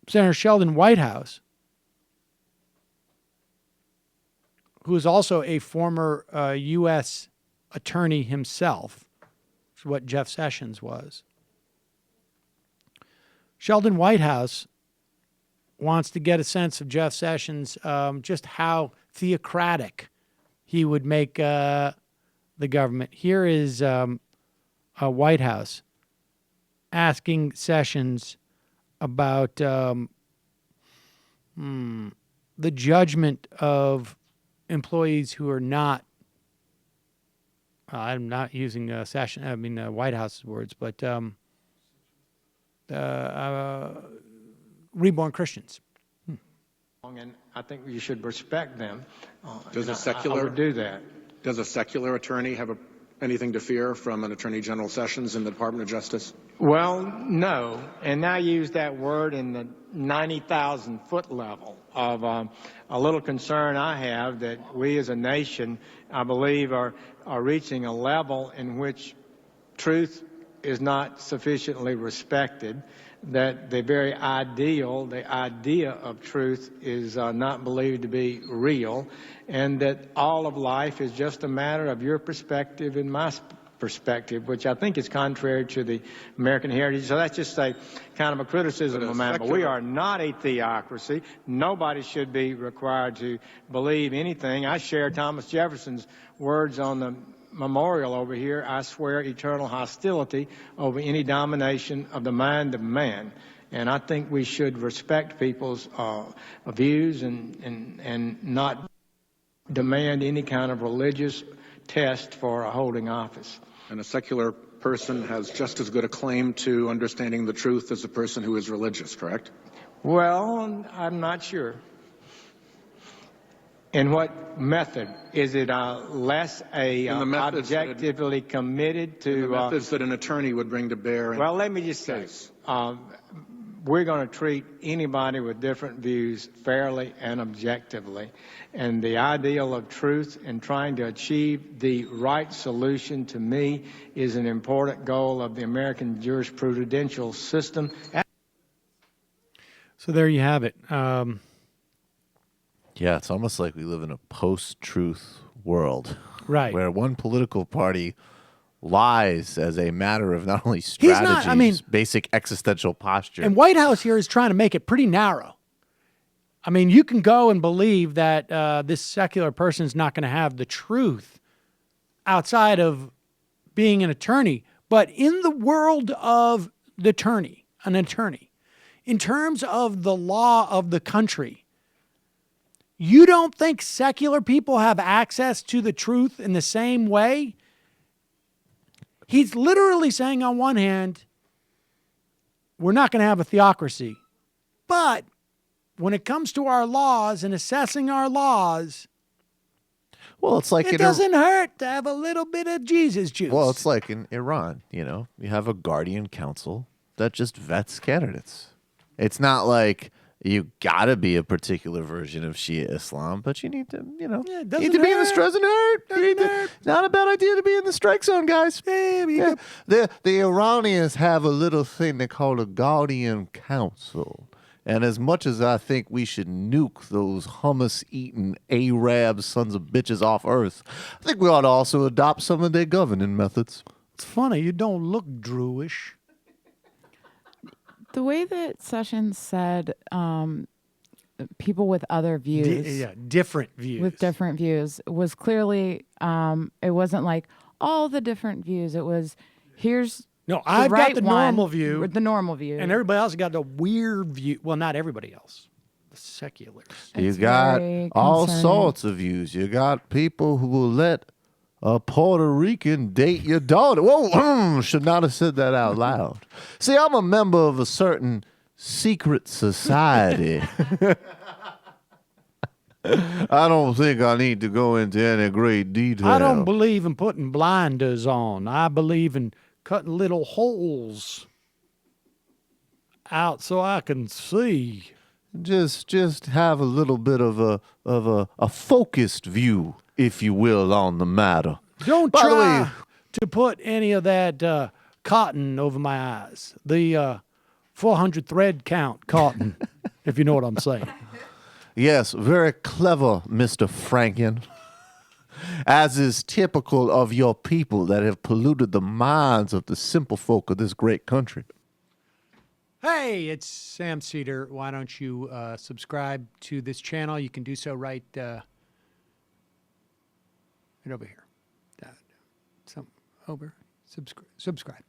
Senator Sheldon Whitehouse, who is also a former U.S. attorney himself, which is what Jeff Sessions was. Sheldon Whitehouse wants to get a sense of Jeff Sessions, just how theocratic he would make the government. Here is Whitehouse asking Sessions about the judgment of employees who are not, I'm not using Whitehouse's words, but reborn Christians. And I think you should respect them. Does a I would do that. Does a secular attorney have anything to fear from an Attorney General Sessions in the Department of Justice? Well, no. And I use that word in the 90,000-foot level of a little concern I have that we as a nation, I believe, are reaching a level in which truth is not sufficiently respected, that the very the idea of truth is not believed to be real, and that all of life is just a matter of your perspective and my perspective, which I think is contrary to the American heritage. So that's just a kind of a criticism of mine. But we are not a theocracy. Nobody should be required to believe anything. I share Thomas Jefferson's words on the memorial over here. I swear eternal hostility over any domination of the mind of man. And I think we should respect people's views and not demand any kind of religious test for holding office. And a secular person has just as good a claim to understanding the truth as a person who is religious, correct? Well, I'm not sure. In what method? Is it less objectively committed to... the methods that an attorney would bring to bear. Well, let me just say, we're going to treat anybody with different views fairly and objectively. And the ideal of truth and trying to achieve the right solution, to me, is an important goal of the American jurisprudential system. So there you have it. Yeah, it's almost like we live in a post-truth world. Right. Where one political party lies as a matter of not only strategies, basic existential posture. And Whitehouse here is trying to make it pretty narrow. I mean, you can go and believe that this secular person is not going to have the truth outside of being an attorney. But in the world of an attorney, in terms of the law of the country, you don't think secular people have access to the truth in the same way? He's literally saying, on one hand, we're not going to have a theocracy. But when it comes to our laws and assessing our laws, well, it's like it doesn't hurt to have a little bit of Jesus juice. Well, it's like in Iran, you have a guardian council that just vets candidates. It's not like you gotta be a particular version of Shia Islam, but you need to, you need to be in the doesn't hurt. Not a bad idea to be in the strike zone, guys. Yeah. The Iranians have a little thing they call a guardian council. And as much as I think we should nuke those hummus-eating Arab sons of bitches off Earth, I think we ought to also adopt some of their governing methods. It's funny, you don't look Druish. The way that Sessions said people with other views. Different views. With different views was clearly, it wasn't like all the different views. It was, here's No, I've got the normal view. The normal view. And everybody else got the weird view. Well, not everybody else. The seculars. You got all sorts of views. You got people who will let a Puerto Rican date your daughter. Whoa, should not have said that out loud. See, I'm a member of a certain secret society. I don't think I need to go into any great detail. I don't believe in putting blinders on. I believe in cutting little holes out so I can see. Just have a little bit of a focused view, if you will, on the matter. Don't try to put any of that cotton over my eyes. The 400 thread count cotton, if you know what I'm saying. Yes, very clever, Mr. Franken. As is typical of your people that have polluted the minds of the simple folk of this great country. Hey, it's Sam Seder. Why don't you subscribe to this channel? You can do so right over here. Over. Subscribe.